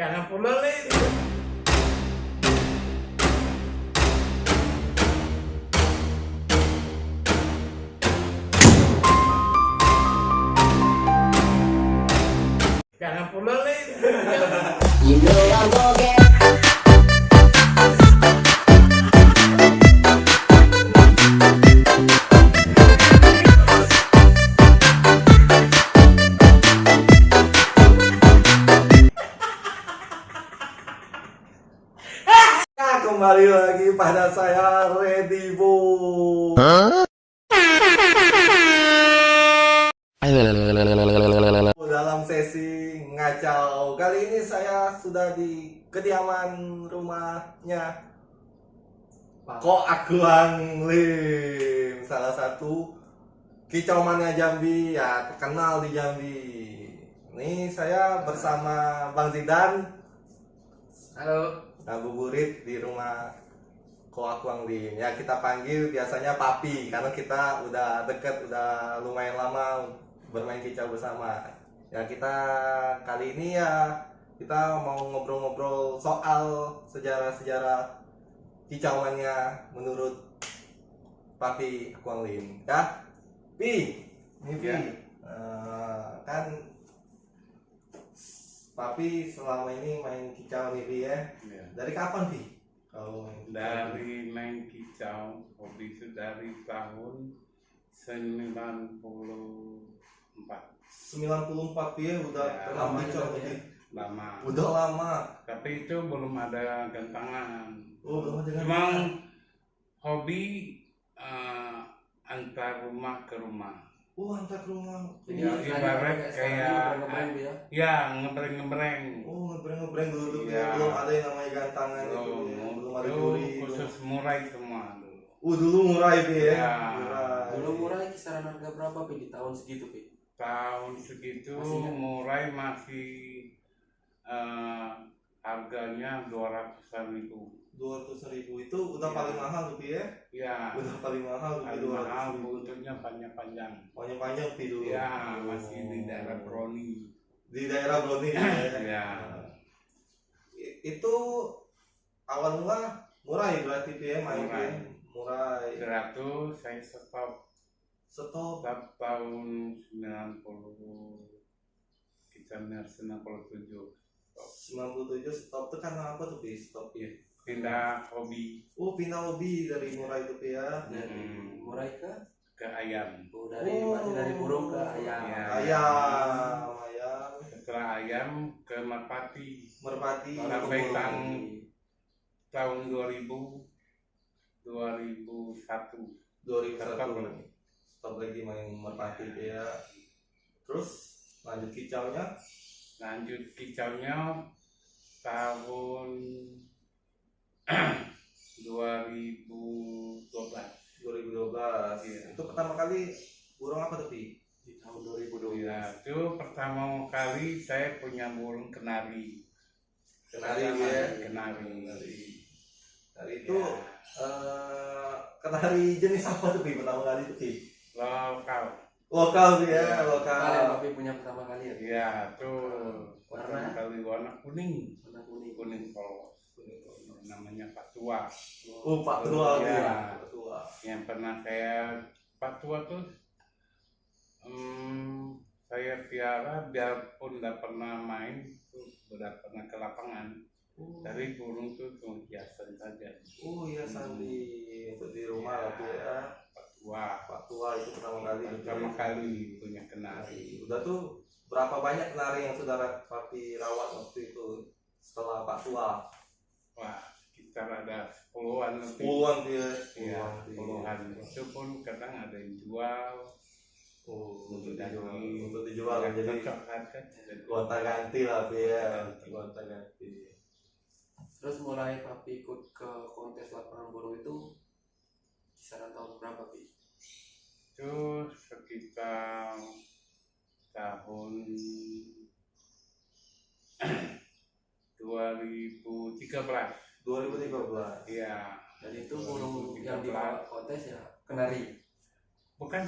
Jangan pulang nih. Jangan pulang nih. You know I'm gonna get Kembali lagi pada saya Ready Bu. Dalam sesi ngacau kali ini saya sudah di kediaman rumahnya Ko Akuang Lim, salah satu kicauannya Jambi, ya terkenal di Jambi. Ini saya bersama Bang Zidan. Halo. Ngabuburit di rumah Ko Akuang Lim. Ya kita panggil biasanya Papi karena kita udah deket, udah lumayan lama bermain kicau bersama. Ya kita kali ini ya kita mau ngobrol-ngobrol soal sejarah-sejarah kicauannya menurut Papi Akuang Lim. Ya, Pi, ini Pi. Ya. Kan Papi selama ini main kicau nih Pi ya. Ya. Dari kapan Pi? Kalau main kicau? Dari main kicau, hobi itu dari tahun 94. 94 Pi ya, udah Ya, kenal lama kicau juga berarti. ya. Lama. Udah lama. Tapi itu belum ada gantangan. Oh, belum ada Memang gantangan. hobi antar rumah ke rumah. Oh, antar rumah. Jadi Ya, istilahnya ibarat sekarang kayak ngebreng-ngebreng gitu ya. Ya, ngebreng-ngebreng. Oh, ngebreng-ngebreng dulu tuh Iya. ya. Belum ada yang namanya gantangan itu ya. Belum ada juri. Khusus murai semua dulu. Dulu murah itu ya. Iya. Murah. Dulu murah kisaran harga berapa Pi di tahun segitu Pi? Tahun segitu Masih ingat? murai masih harganya 200.000. 200.000 itu udah Iya. paling mahal tuh Pi ya. Ya, Udah paling mahal tuh Pi, paling mahal 200.000. buntutnya panjang-panjang. Panjang-panjang Pi dulu. Ya, masih di daerah Broni. Di daerah Broni ya. Ya. Itu awal mula murai berarti Pi ya main Murai. game. Murai. Setelah itu saya stop Stop. tahun 90, kita 97. 97 stop itu karena apa tuh Pi? Stop ya. Pindah hobi Oh, pindah hobi dari murai itu Pi ya. Dari murah ke ayam. berarti dari burung ke ayam. Iya. Ayam. Setelah ayam ke merpati. Merpati. Sampai Burung. tahun 2001. 2001. Stop lagi main merpati Pi ya. Terus lanjut kicaunya. Lanjut kicaunya tahun 2012. 2012. Iya. Itu pertama kali burung apa tuh Pi? Di tahun 2012. Ya, itu pertama kali saya punya burung kenari. Kenari ya. Kenari. Dari itu Ya, kenari jenis apa tuh Pi pertama kali tuh Pi? lokal. Lokal Pi ya, Iya. lokal. Kalian Papi punya pertama kali ya? Ya, tuh Warna? pertama kali warna kuning. Warna kuning. Kuning polos. Namanya Patua. Oh, Pak Tua Pi. Iya. Pak Tua. Yang pernah saya Patua tuh saya piara biarpun tidak pernah main tuh udah pernah ke lapangan. Dari burung tuh cuma hiasan saja. Oh iya Sandi untuk di rumah lah Pi ya. Patua. Pak Tua itu pertama kali. Pertama kali punya kenari. Udah tuh berapa banyak kenari yang saudara Papi rawat waktu itu setelah Pak Tua? Wah, sekitar ada 10-an lebih. 10-an Pi ya. Iya, 10-an Pi. 10-an. Itu pun kadang ada yang jual. Oh, untuk Daging. dijual, untuk dijual Yang jadi cocok harga. gonta ganti lah Pi ya. Gonta ganti. Terus mulai Papi ikut ke kontes lapangan burung itu kisaran tahun berapa Pi? Itu sekitar tahun 2013. 2013. Iya. Dan itu burung yang dibawa kontes ya kenari? Bukan,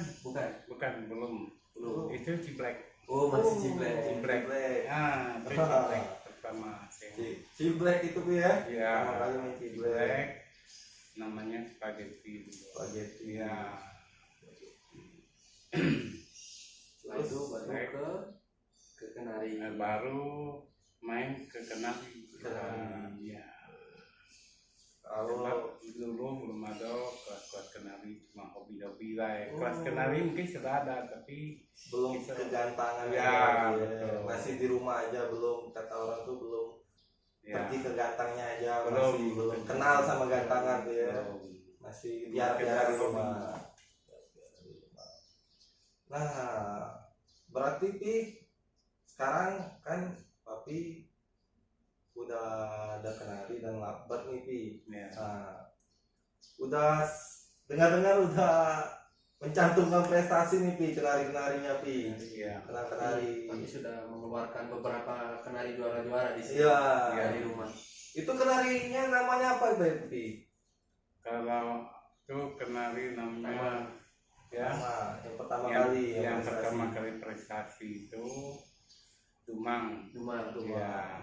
belum. Belum. Itu ciblek. Oh masih ciblek. Ciblek. Ciblek. Ah, itu ciblek pertama saya Ciblek itu Pi ya. Ya, Pertama kali main ciblek. ciblek, namanya spaghetti. Spaghetti. Ya, Setelah itu baru ke kenari. baru main ke kenari. Kenari. Ya. Kalau Sebab dulu belum ada kelas kenari, cuma hobi-hobi lah ya. Kelas Oh. kenari mungkin sudah ada, tapi belum Bisa. kegantangan Ya, aja, betul. masih di rumah aja, belum, kata orang tuh belum ya, pergi ke gantangnya aja, belum masih belum kenal sama gantangan tuh ya, belum. masih Belum biar-biar di kenal rumah. Nah, berarti Pi sekarang kan Papi udah ada kenari dan labet nih Pi. Ya. Nah, udah dengar-dengar udah mencantumkan prestasi nih Pi, kenari-kenarinya Pi. Iya. Kenari. Tapi sudah mengeluarkan beberapa kenari juara-juara di sini. Iya. Ya, di rumah. Itu kenarinya namanya apa itu Pi? Kalau itu kenari namanya ya Yang pertama yang, kali yang prestasi. pertama kali prestasi itu Dumang. Dumang. Ya,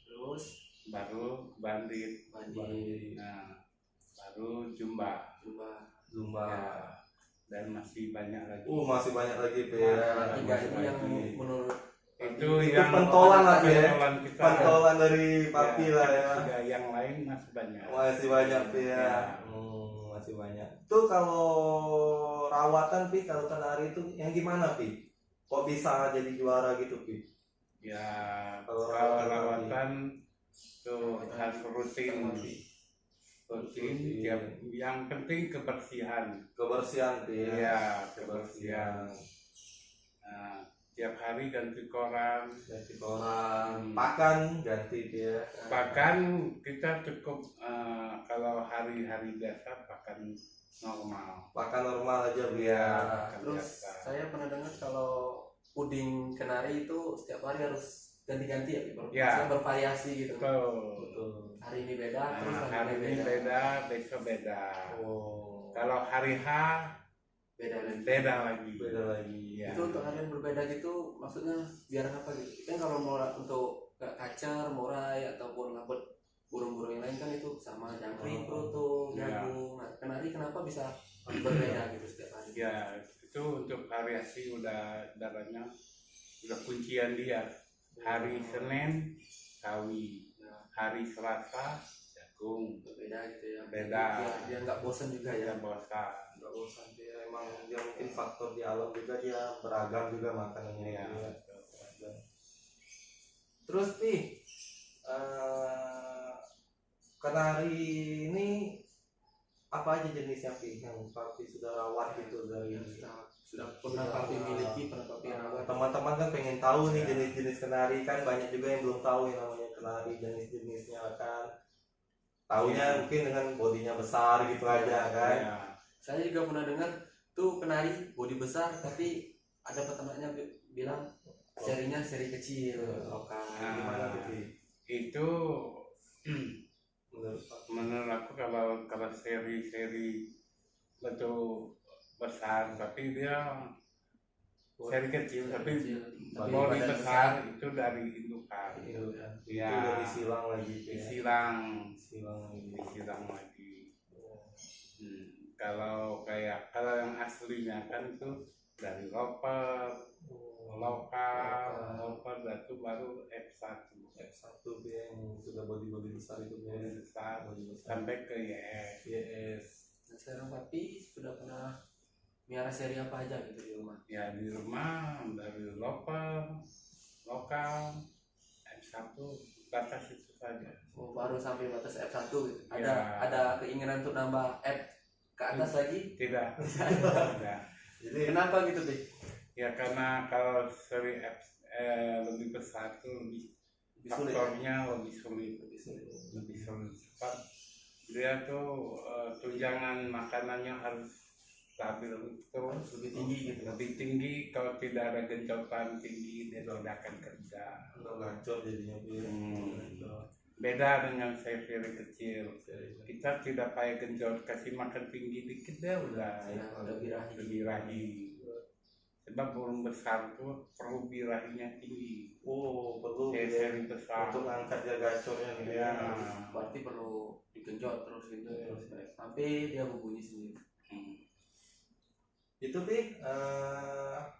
Terus baru Bandit. Bandit. Nah, baru Jumba. Zumba. Ya, dan masih banyak lagi. Masih banyak lagi Pi. Nah, tiga masih ini yang lagi. menurut Itu Itu yang pentolan lah Pi ya. pentolan kita. Pentolan dari Papi Ya, lah ya. tiga yang lain masih banyak. Masih banyak Pi ya. Ya. Masih banyak. Itu kalau rawatan Pi, kalau kenari itu yang gimana Pi? Kok bisa jadi juara gitu Pi? Ya, Kalau kalau rawatan rawatan tuh harus rutin. Rutin, tiap, yang penting kebersihan. Kebersihan Pi ya. Iya, kebersihan. Nah, tiap hari ganti koran. Ganti koran, pakan ganti Pi ya. Bahkan kita cukup kalau hari-hari biasa pakan normal. Pakan normal aja Pi Iya, ya. pakan terus biasa. saya pernah dengar kalau puding kenari itu setiap hari harus ganti-ganti ya, Pak? Ya. Maksudnya bervariasi gitu. Betul. Betul. Hari ini beda, terus Nah, hari hari ini beda, besok beda. Oh. Kalau hari H beda lagi. beda lagi. Beda lagi. Ya. Itu untuk hari yang berbeda gitu, maksudnya biar apa gitu? Kan kalau mau untuk kacar, murai ataupun labet burung-burung yang lain kan itu sama jangkrik, proto, Ya. jagung. Nah, kenari kenapa bisa berbeda gitu setiap hari? Ya, itu untuk variasi udah darahnya udah kuncian dia. Hari Senin sawi, hari Selasa jagung. Berbeda gitu ya. Beda. Biar nggak bosan juga ya. Ya bosan. Nggak bosan dia, emang dia mungkin faktor di alam juga, dia beragam juga makanannya Ya. dia. Terus nih kenari ini apa aja jenisnya Pi yang Papi sudah rawat gitu dari Sudah pernah papi miliki, pernah papi rawat. teman-teman kan pengen tahu nih jenis-jenis kenari, kan banyak juga yang belum tahu yang namanya kenari, jenis-jenisnya kan. Taunya mungkin dengan bodinya besar gitu aja kan. Ya. Saya juga pernah dengar tuh kenari bodi besar tapi ada peternaknya bilang serinya seri kecil lokal. Gimana tuh Pi? Itu Menurut Papi? menurut aku kalau seri-seri betul besar, tapi dia seri kecil tapi Tapi bodi badan besar itu dari indukan. Itu kan. Ya. Itu udah disilang lagi Pi ya. Disilang Disilang lagi. Kalau yang aslinya kan itu dari loper lokal itu baru F1 F1 Pi yang sudah body besar itu Pi. bodi besar Body besar. sampai ke YS. Yes. Nah, sekarang papi sudah pernah miara seri apa aja gitu di rumah? Ya di rumah dari loper lokal F1 batas itu saja. Oh, baru sampai batas F1 gitu. Ya. Ada keinginan untuk nambah F ke atas lagi? Tidak. Tidak. Jadi Kenapa gitu, Pi? Ya karena kalau seri lebih besar itu Lebih sulit. faktornya lebih sulit. Sebab dia tuh tunjangan makanannya harus stabil terus, Lebih tinggi gitu. lebih tinggi. Kalau tidak ada gencotan tinggi dia tidak akan kerja. gacor jadinya Pi. Beda dengan seri kecil, kita tidak payah genjot, kasih makan tinggi dikit dia udah Udah birahi. birahi. Sebab burung besar tuh perlu birahinya tinggi, Oh, perlu seri besar. untuk ngangkat ya gacornya nih Ya. ya. Berarti perlu digenjot terus gitu terus sampai dia berbunyi sendiri. Itu Pi,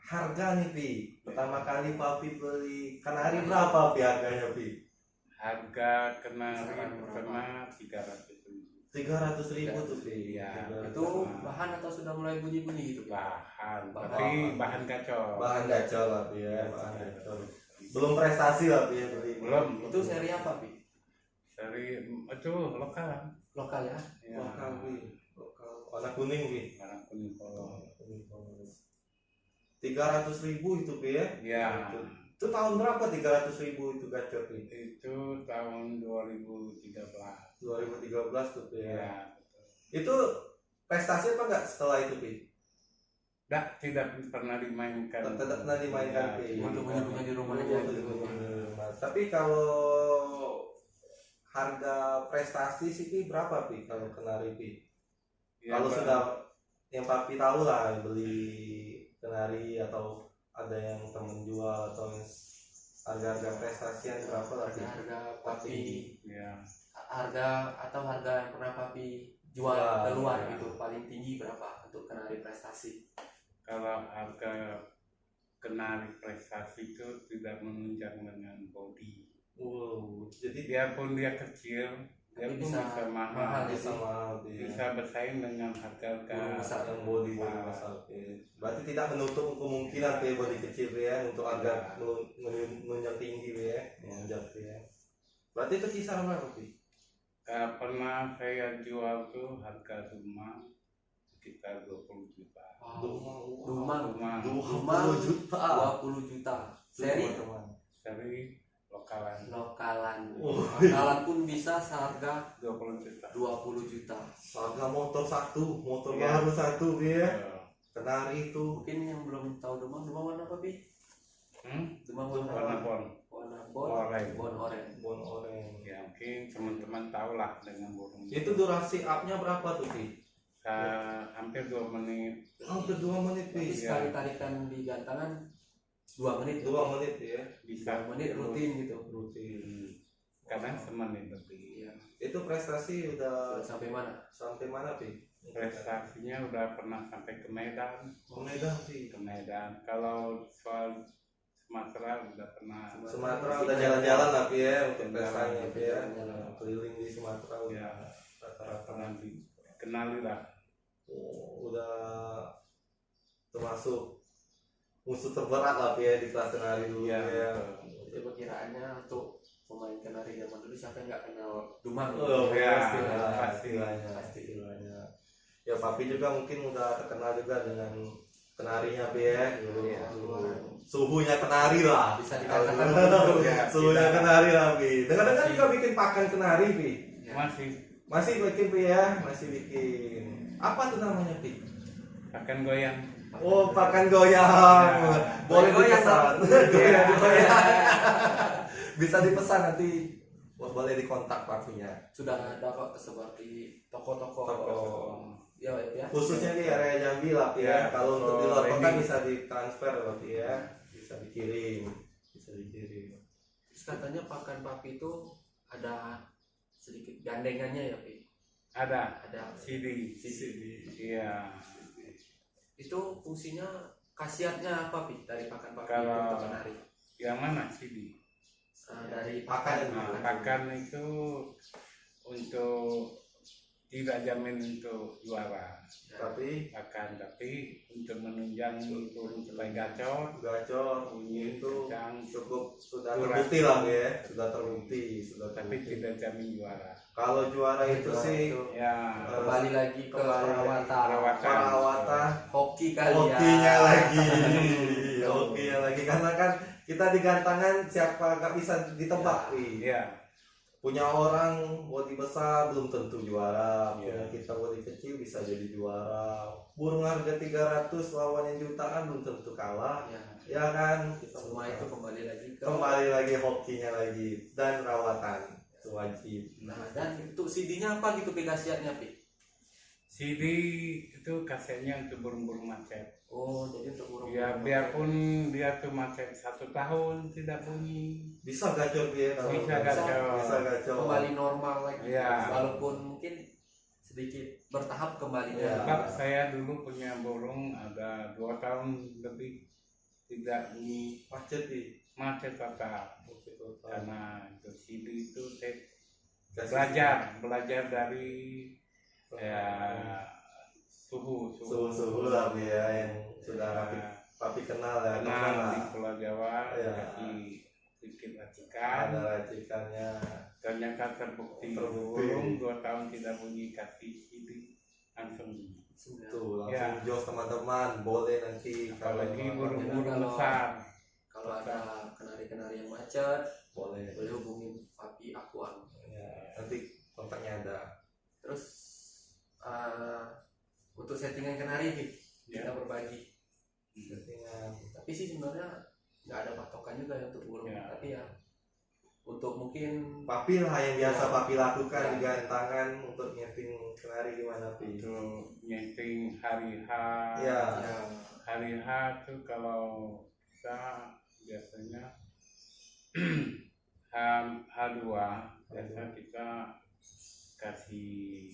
harga nih Pi. Pertama kali Papi beli kanari berapa Pi harganya Pi? Harga kenari Kisaran berapa? pertama 300.000. 300.000 tuh Pi. Iya. 300.000. Itu bahan atau sudah mulai bunyi-bunyi gitu? Bahan, Bahan. tapi bahan gacor. Bahan gacor lah Pi ya, bahan gacor. Belum prestasi lah Pi ya beli. Belum. Itu seri apa, Pi? Dari itu lokal. Lokal ya? Ya. Lokal Pi. Lokal. Warna kuning Pi. Warna kuning polos. 300.000 itu Pi ya. Ya. Itu tahun berapa 300.000 itu gacor Pi? Itu tahun 2013. 2013 tuh Pi ya. Ya. Itu prestasi apa enggak setelah itu Pi? Tidak pernah dimainkan. Tidak pernah dimainkan, Ya, Pi. cuma Untuk punya di rumah aja gitu. Tapi kalau harga prestasi sih Pi berapa Pi kalau kenari Pi? ya, Kalau Bang. sudah yang Papi tahu lah beli kenari atau ada yang temen jual atau yang harga-harga prestasi yang berapa lah Pi? Harga Papi, Ya. harga yang pernah Papi jual Wah, keluar ya. gitu paling tinggi berapa untuk kenari prestasi? Kalau harga kenari prestasi itu tidak menunjang dengan body. Jadi Biarpun dia kecil, dia Tapi pun bisa bisa mahal mahal. ya. bisa mahal Pi. Bisa bersaing dengan harga-harga Burung besar yang body besar Pi. Berarti tidak menutup kemungkinan Pi body kecil Pi ya untuk harga menunjang tinggi Pi ya. Menunjang Pi ya. Berarti itu kisaran berapa Pi? Pernah saya jual tuh harga rumah sekitar 20 juta. Dumang 20 juta. 20 juta. Seri Dari lokalan lokalan. Oh. Lokalan pun bisa seharga 20 juta. 20 juta. Harga motor satu, motor Iya. baru satu Pi ya. Ya. Kenari itu Mungkin yang belum tahu Dumang warna apa, Pi? Dumang warna Warna apa? bon. Warna bon Oranye. oranye. bon oranye. Ya mungkin teman-teman tahu lah dengan burung. Itu durasi up-nya berapa tuh Pi? Hampir 2 menit. Hampir 2 menit Tapi Pi. sekali tarikan di gantangan 2 menit. 2 menit ya. Bisa 2 menit rutin gitu. Rutin. Kadang semenit lebih. Iya. Itu prestasi Sudah udah sampai mana? sampai mana Pi? Prestasinya udah pernah sampai ke Medan. Medan Pi. Ke Medan. Kalau soal Sumatera udah pernah. Sumatera udah jalan-jalan lah Pi ya untuk Jalan-jalan, prestasinya Pi ya. jalan-jalan. Keliling di Sumatera Ya. udah rata-rata. Pernah dikenali lah. Udah termasuk musuh terberat lah Pi ya di kelas kenari dulu Iya, ya. betul. Itu perkiraannya untuk pemain kenari zaman dulu siapa yang nggak kenal Dumang? Oh ya, pasti lah, pasti. pasti istilahnya. Ya Papi juga mungkin udah terkenal juga dengan kenarinya Pi ya. Iya. Suhunya kenari lah. Bisa dikatakan Ya, Suhunya kita- kenari lah Pi. Dengar-dengar juga bikin pakan kenari Pi. Ya. Masih Masih bikin Pi ya, masih bikin. Apa tuh namanya Pi? akan goyang. Oh pakan goyang. Ya. Boleh Goyang, dipesan. Iya. Bisa dipesan nanti. Boleh dikontak Papinya. Sudah ada kok tersebar di toko-toko. Toko. Ya, ya. Khususnya di area Jambi lah Pi ya. Ya, Kalau untuk di toko luar kota landing. bisa ditransfer lah Pi ya. Bisa dikirim. Bisa dikirim. Terus katanya pakan papi itu ada sedikit gandengannya ya, Pi. Ada Ada CD. Iya. itu fungsinya khasiatnya apa, Pi, dari pakan papi Kalau- itu untuk kenari? Yang mana CD? Dari Pakan. Nah, pakan itu untuk tidak jamin untuk juara. Tapi Pakan tapi untuk menunjang burung supaya gacor, gacor bunyi itu kencang, cukup sudah Durasi. terbukti lah Pi ya. Sudah terbukti. tapi tidak jamin juara. Kalau juara itu Juara sih itu Ya, kembali lagi ke Kembali lagi. perawatan. Perawatan. perawatan Hoki kali ya. hokinya lagi. Hokinya lagi karena kan kita di gantangan siapa gak bisa ditebak Pi. iya. Punya orang body besar belum tentu juara, punya Iya. kita body kecil bisa jadi juara. Burung harga 300 lawannya jutaan belum tentu kalah, Ya, ya kan? Kita semua itu kembali lagi ke kembali lagi hokinya lagi dan rawatan itu wajib. Nah, dan untuk CD-nya apa gitu Pi khasiatnya, Pi? CD itu kasetnya untuk burung-burung macet. Oh, jadi untuk burung. Ya biarpun dia tuh macet 1 tahun tidak bunyi. Bisa gacor ya kalau Bisa nggak gacor. bisa gacor. Kembali normal lagi. Iya. Walaupun mungkin sedikit bertahap kembalinya. Iya. Sebab saya dulu punya burung ada 2 tahun lebih tidak bunyi, Macet nih. macet total. Macet total. Karena itu CD itu saya Kasih belajar dari ya suhu suhu lah ya yang sudah papi kenal ya. karena di Pulau Jawa Ya. jadi sedikit racikan. Ada racikannya. Ternyata terbukti Terbukti. burung 2 tahun tidak bunyi, kasih CD langsung bunyi. Tuh langsung Ya. jos teman-teman, boleh nanti Apalagi kalau burung-burung kalau- besar. Kalau ada kenari-kenari yang macet, boleh. boleh hubungin Papi Akuang. Ya, nanti kontaknya ada. Terus untuk settingan kenari nih, kita Ya. berbagi. Settingan. Tapi sih sebenarnya nggak ada patokan juga ya untuk burung. Ya. Tapi ya untuk mungkin Papi lah yang biasa Ya. papi lakukan Ya. juga tangan untuk nyeting kenari gimana pi? Itu nyeting hari H. Ya. ya Hari H tuh kalau kita biasanya H2 biasa kita kasih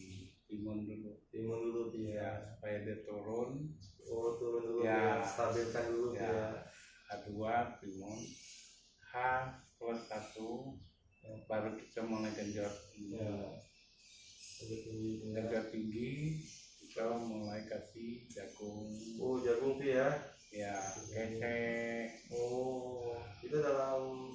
timun dulu Timun dulu pi ya ya. supaya dia turun. Oh turun dulu Ya. ya, stabilkan dulu Ya. ya. H2 timun, H plus 1 baru kita mulai genjot. Ya. Lebih tinggi ya. Genjot tinggi kita mulai kasih jagung Oh jagung pi ya. ya gesek Oh itu dalam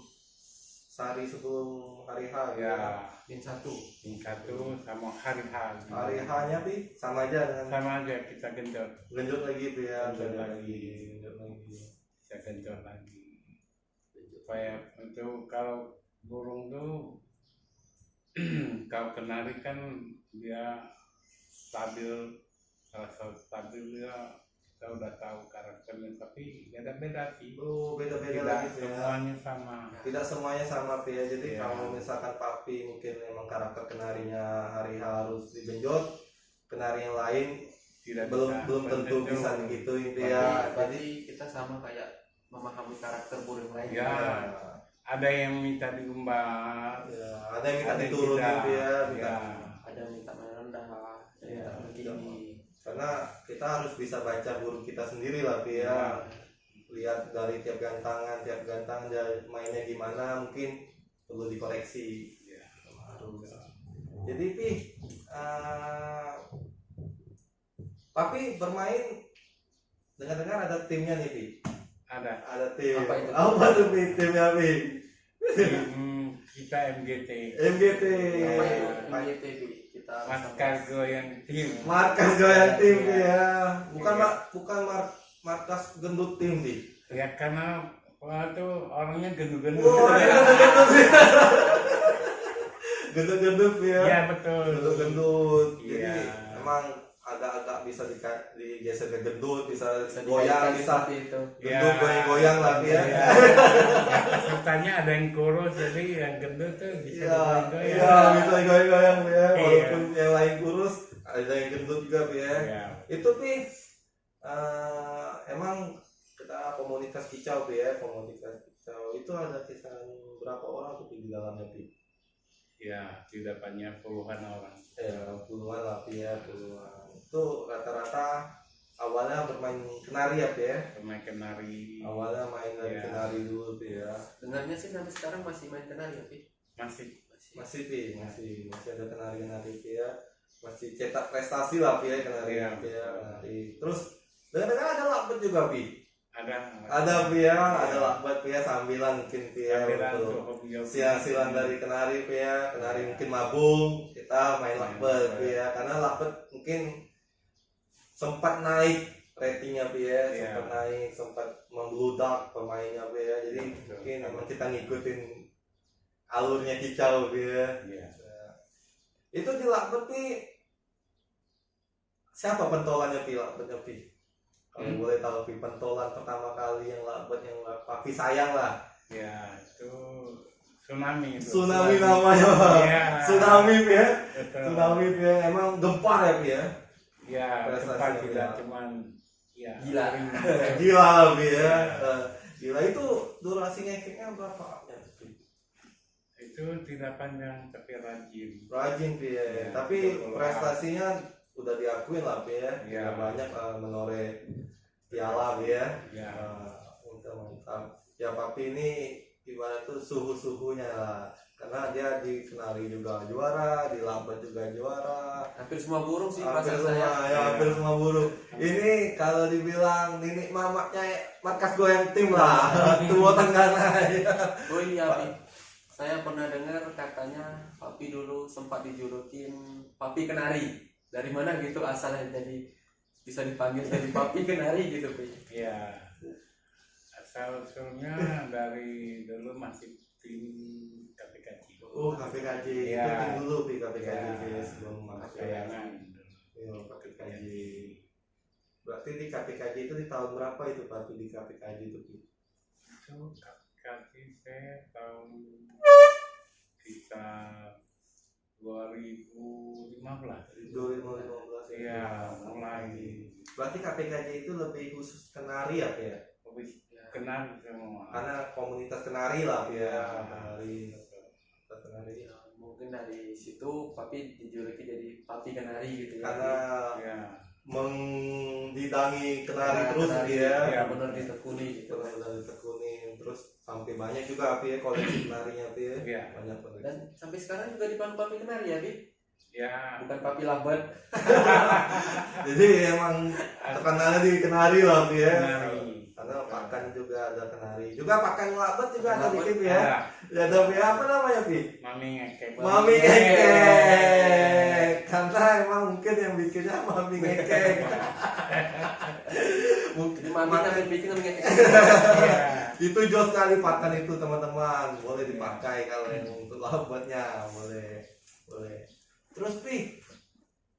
sehari sebelum hari H ya min satu. yang satu sama hari H. Hari H-nya pi sama aja dengan Sama aja kita genjot. genjot lagi pi ya. Genjot Genjot lagi. Genjot lagi. Kita genjot lagi supaya itu kalau burung tuh kalau kenari kan dia stabil, salah satu stabil dia kita udah tahu karakternya, tapi beda-beda sih, Oh beda-beda tidak lagi pi ya. semuanya sama. Tidak semuanya sama pi ya. Jadi Ya. kalau misalkan papi mungkin memang karakter kenarinya hari H harus digenjot, kenari yang lain Tidak belum bisa, belum tentu bisa digituin pi ya. Jadi Berarti kita sama kayak memahami karakter burung lain. Ya. Ada yang minta diumbar, ya, ada yang kita ada yang diturunin tidak. pi ya, minta. Ya. Ada yang minta merendah, ada yang Ya, minta begini. Karena kita harus bisa baca burung kita sendiri lah pi ya. Lihat dari tiap gantangan dia mainnya gimana, mungkin perlu dikoreksi. Ya. Harus. Jadi pi papi bermain dengar-dengar ada timnya nih pi. Ada Tim. Apa itu? Apa tuh pi timnya pi? tim kita MGT, MGT. Apa itu Ya. MGT Pi? Kita markas goyang tim. Markas goyang tim Ya. ya. Bukan Iya. bukan markas gendut tim pi. Ya karena tuh orangnya gendut-gendut. Wah, gendut-gendut sih. Gendut-gendut ya. Iya betul. Gendut-gendut. Jadi Iya. emang agak-agak bisa digeser ke gendut, bisa bisa goyang, dikaitkan bisa seperti itu. gendut goyang-goyang lah ya. Iya. Pesertanya ada yang kurus, jadi yang gendut tuh bisa Iya, goyang-goyang. iya bisa goyang-goyang ya. Iya. Walaupun yang lain kurus, ada yang gendut juga ya. Iya. Itu pi emang kita komunitas kicau pi ya, komunitas kicau itu ada kisaran berapa orang tuh Pi, di dalamnya pi? Ya, tidak banyak puluhan orang. Ya puluhan lah pi ya, puluhan. Itu rata-rata awalnya bermain kenari ya pi ya. Pemain kenari Awalnya main dari Iya. kenari dulu pi ya. Dengarnya sih sampai sekarang masih main kenari ya Pi? masih. Masih pi, masih ada kenari-kenari pi ya. Masih cetak prestasi lah pi ya kenari Iya. pi ya. Kenari. Terus dengar-dengar ada lakbet juga pi. Ada Ada pi ya, ada lakbet pi ya sambilan mungkin pi ya. sambilan untuk untuk hobi-hobi. silang-silang dari kenari pi ya. Kenari mungkin mabung, kita main lakbet pi ya. Karena lakbet mungkin sempat naik ratingnya pi ya, Iya. sempat naik, sempat membludak pemainnya pi ya. Jadi Betul. mungkin emang kita ngikutin alurnya kicau pi ya. Iya. Itu di lakbet pi siapa pentolannya pi lakbetnya pi? Kalau boleh tahu pi pentolan pertama kali yang lakbet yang papi sayang lah. Ya, itu tsunami itu. Tsunami namanya. Iya. Tsunami pi ya. Betul. Tsunami pi ya. Emang gempa ya pi ya. Ya, Prestasi cepat yang tidak ya. cuman ya ya, Gila. Gila Pi ya. Gila itu durasi ngekeknya berapa? Itu tidak panjang tapi rajin. Rajin Pi ya. Ya, Tapi betul. prestasinya udah diakuin lah Pi ya. Ya. Udah banyak menoreh piala Pi ya. Ya. Mantap. Ya Papi ini gimana tuh suhu-suhunya lah. Karena dia di Kenari juga juara, di Lambat juga juara. Hampir semua burung sih Hampir perasaan semua, saya. ya hampir semua burung. Ini kalau dibilang Nini mamaknya markas goyang tim lah. Tua Tenggara. Oh iya, Pi. Saya pernah dengar katanya Papi dulu sempat dijulukin Papi Kenari. Dari mana gitu asalnya jadi bisa dipanggil jadi Papi Kenari gitu, Pi. Ya. Asal usulnya dari dulu masih tim KPKJ. Oh KPKJ, Ya. itu tim dulu Pi KPKJ Ya. sebelum masuk Kayangan. Iya, KPKJ. Berarti di KPKJ itu di tahun berapa itu Papi di KPKJ itu Pi? Itu KPKJ saya tahun sekitar 2015. 2015 Iya, mulai Berarti KPKJ itu lebih khusus Kenari ya Pi ya? habis kenal semua. Karena komunitas Kenari lah Pi ya. Ya. Kenari. Kenari. Ya, mungkin dari situ Papi dijuluki jadi Papi Kenari gitu ya. Karena Ya. membidangi Kenari Nah, terus Kenari, Pi ya. ya benar ditekuni gitu. Benar-benar ditekunin terus sampai banyak juga Pi ya koleksi Kenarinya Pi ya. Iya. Banyak koleksi. Dan sampai sekarang juga dipanggil Papi Kenari ya, Pi. Ya. Bukan Papi Lambat. Jadi emang terkenalnya di Kenari lah Pi ya. Kenari. Karena pakan juga ada Kenari. Juga pakan Labet juga ada Labet dikit ya. Ya. Ya ada Pi apa namanya Pi? Mami ngekek. Mami ngekek. Karena emang mungkin yang bikinnya Mami ngekek. Mungkin Jadi Mami sampai bikin namanya kayak Iya. itu jauh sekali pakan itu teman-teman. Boleh dipakai kalau yang untuk Labetnya boleh. Boleh. Terus Pi,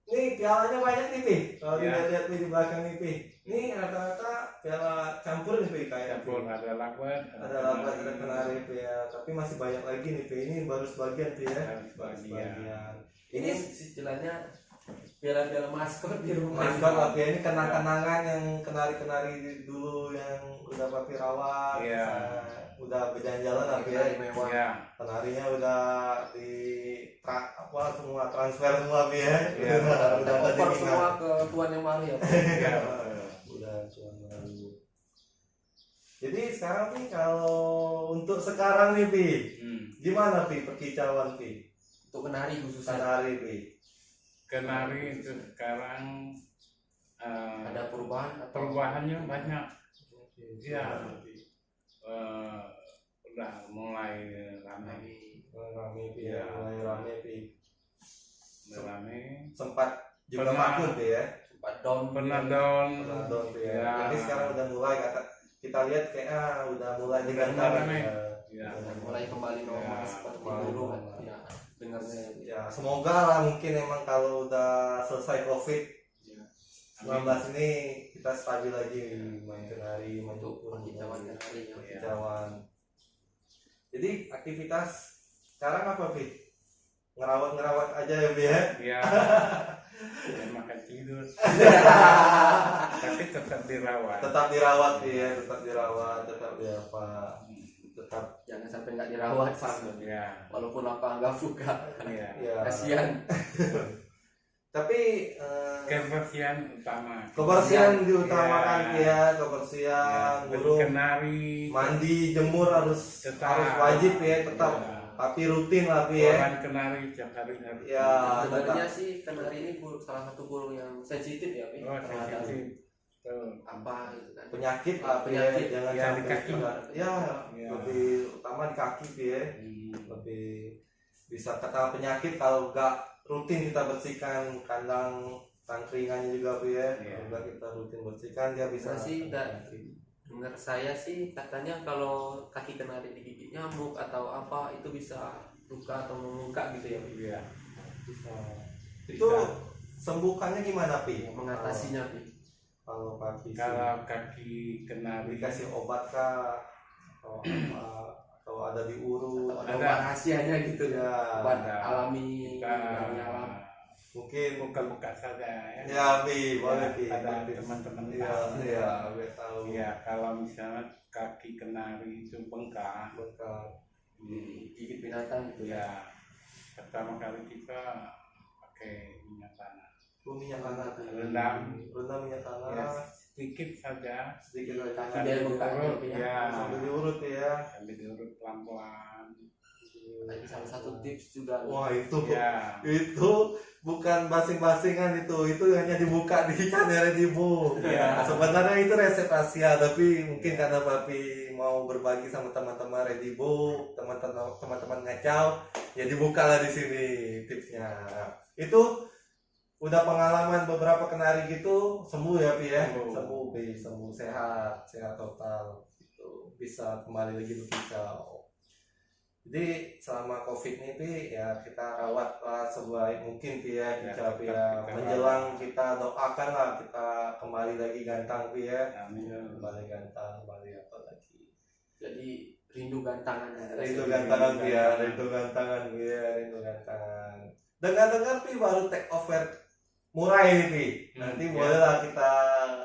nih pialanya banyak nih Pi. Kalau Ya. dilihat nih di belakang nih Pi. Ini rata-rata piala campur nih Pi kayak Campur ada lakuan, ada Labet, ada Kenari Pi ya. Tapi masih banyak lagi nih Pi. Ini baru sebagian Pi ya. Baru sebagian. ini istilahnya piala-piala maskot di rumah. Maskot lah Pi. Ini kenang-kenangan yang Kenari-kenari dulu yang udah Papi rawat. Iya. Udah berjalan-jalan lah Pi ya. Kenari mewah. Ya. Kenarinya udah di semua transfer semua Pi ya. Iya. Udah ada Oper di semua ke tuan yang baru ya, Pak. Ya. Udah cuan baru. Jadi sekarang nih kalau untuk sekarang nih Pi, gimana Pi perkicauan Pi? Untuk Kenari khususnya. Kenari Pi. Kenari itu sekarang Ada perubahan atau perubahannya banyak. Ya. Udah mulai ramai. Rame Pi Iya. ya, mulai rame Pi. Ramai. Sempat juga Pernah. vakum Pi ya. sempat down? Pernah down. Pernah down Pi ya. Ya. Tapi sekarang udah mulai kita lihat kayak udah mulai diganti. ramai. Ya. Ya. Dan mulai kembali normal Ya, seperti kembali dulu kan. normal. Ya, dengarnya. Ya, semoga lah mungkin emang kalau udah selesai Covid Ya. 19 ini kita stabil lagi main Kenari, main Untuk Jepun, perkicauan Kenari ya. perkicauan. Jadi aktivitas sekarang apa Pi? Ngerawat aja ya Pi ya? Ya. Ya, makan tidur. Tapi tetap dirawat. Tetap dirawat Pi ya, tetap dirawat, tetap ya apa? Tetap Jangan sampai nggak dirawat sih. Ya. Walaupun apa nggak buka. Ya. ya. Kasihan. Tapi Kebersihan utama. kebersihan diutamakan Ya. Pi ya, kebersihan, burung, Kenari. mandi, jemur harus Tetap. wajib ya, tetap. Ya. Tapi rutin lah Pi ya. Koran kenari tiap hari harus. Ya. Sebenarnya sih Kenari ini salah satu burung yang sensitif ya, Pi. Oh, Terhadap sensitif. Tuh. apa gitu kan. Penyakit lah Pi ya, Penyakit. jangan Ya, di sampai kaki. ya, Ya. lebih utama di kaki Pi ya. Hmm. Lebih bisa kena penyakit kalau nggak rutin kita bersihkan kandang tangkringannya juga Pi ya. Iya. Kalau nggak kita rutin bersihkan dia bisa Nah, sih, kena nggak. penyakit. Dengar saya sih katanya kalau kaki Kenari digigit nyamuk atau apa itu bisa luka atau membengkak gitu ya, Pi. Iya. Bisa. Bisa. Itu sembuhkannya gimana Pi? Mengatasinya, Pi. Kalau kaki Kalau kaki kenari dikasih obat kah atau apa atau ada diurut Atau ada Ada. obat rahasianya gitu ya. ya Obat Ada. alami kita dari alam. mungkin buka-buka saja ya. ya Pi, boleh Pi. Ada teman-teman Iya, tahu. iya, biar tahu. Ya, kalau misalnya kaki kenari itu bengkak, Bekal. Gigit binatang gitu ya. ya pertama kali kita pakai minyak tanah. Minyak tanah Pi. Rendam minyak tanah. Ya, sedikit saja, Sedikit aja. Kaki dia bengkaknya Pi, ya. ya, Sambil diurut ya. sambil diurut pelan-pelan. Nah, ini salah satu tips juga. Wah itu Ya, itu bukan basing-basingan, itu hanya dibuka di channel Ibu. Iya. Sebenarnya itu resep Asia, tapi mungkin karena Papi mau berbagi sama teman-teman Redibo, teman-teman ngacau, ya dibukalah di sini tipsnya. Itu udah pengalaman beberapa kenari gitu sembuh ya Pi ya, Sembuh. sembuh sehat total, itu bisa kembali lagi berkicau. Jadi selama COVID ini Pi ya kita rawat lah sebaik mungkin Pi ya, Ya, Pi kita ya. Menjelang kita doakan lah kita kembali lagi gantang Pi ya. amin. Kembali gantang, kembali apa lagi. Jadi rindu gantangan. Rindu gantangan Pi ya, rindu gantangan Pi ya, rindu gantangan. Dengar-dengar Pi baru take over murai Pi. Nanti Ya. bolehlah kita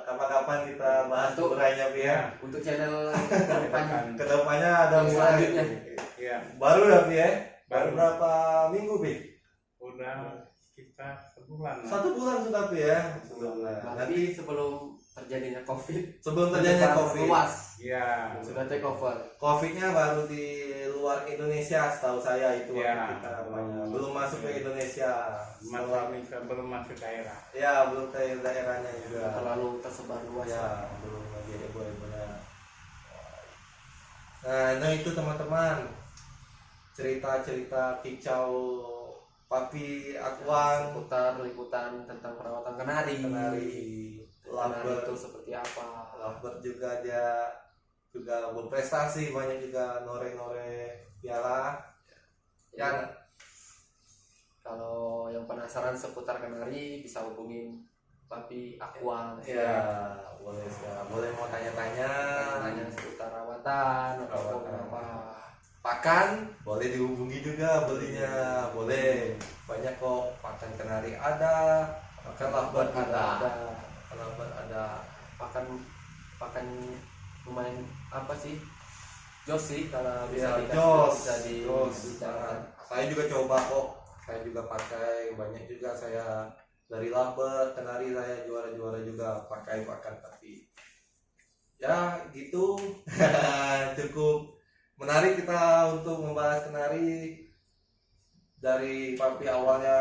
kapan-kapan kita bahas Untuk- murainya Pi ya. Untuk channel kedepannya. Kedepannya ada Yang murai. selanjutnya. Ya, Baru ya Pi ya. Baru Baru. berapa minggu Pi? udah sekitar sebulan. 1 bulan sudah Pi ya. Sudah. Nanti Nanti sebelum terjadinya COVID, sebelum terjadinya COVID. luas Ya, sudah take over. COVID-nya baru di luar Indonesia, setahu saya itu Ya. waktu kita banyak. Belum masuk ke Indonesia. belum masuk daerah. Ya, belum ke daerahnya Sudah juga. terlalu tersebar luas. Ya, belum lagi heboh-hebohnya. Nah itu teman-teman, cerita-cerita kicau Papi Akuang, Seputar liputan tentang perawatan kenari. Kenari, Kenari Lovebird. itu seperti apa? Lovebird juga dia juga berprestasi, banyak juga nore-nore piala. Ya, Kalau yang penasaran seputar kenari bisa hubungin Papi Akuang. ya boleh ya. Boleh mau tanya-tanya. Tanya seputar rawatan atau Rawatan. apa. Pakan boleh dihubungi juga belinya, boleh. Banyak kok pakan kenari ada, pakan lovebird ada. Lovebird ada. Pakan lumayan apa sih? Jos sih kalau Ya, bisa dikasih, jos. bisa dibicarakan. Saya juga coba kok. Saya juga pakai, banyak juga saya dari lovebird, kenari saya juara-juara juga pakai pakan, tapi ya gitu. Cukup menarik kita untuk membahas kenari dari Papi awalnya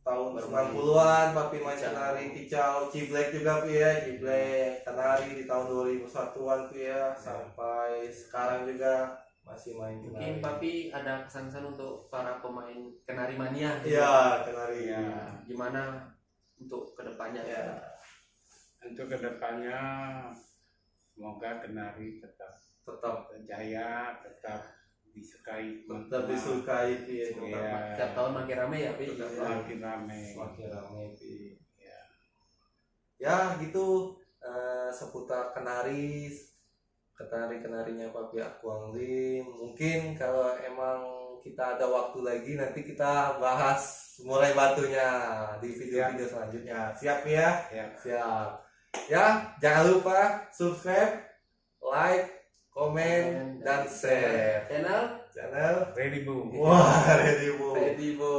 tahun 90-an Papi main kenari kicau, ciblek juga Pi ya, ciblek kenari di tahun 2001-an Pi ya, sampai sekarang juga masih main Mungkin kenari. Papi ada kesan-kesan untuk para pemain kenari mania. Iya, kenari. Ya, Gimana untuk kedepannya? Ya. untuk kedepannya semoga kenari tetap Tetap berjaya, tetap disukai, tetap disukai Pi ya. Iya. Tiap tahun makin rame ya, Pi. Makin ramai. Semakin ramai Pi. Ya. Ya gitu, seputar kenarinya Papi Akuang Lim. Mungkin kalau emang kita ada waktu lagi nanti kita bahas murai batunya di video-video selanjutnya. Siap ya? Ya. Siap. Ya, jangan lupa subscribe, like, komen, dan share Channel channel. Ready Bu. Wah, ready Bu. Ready Bo.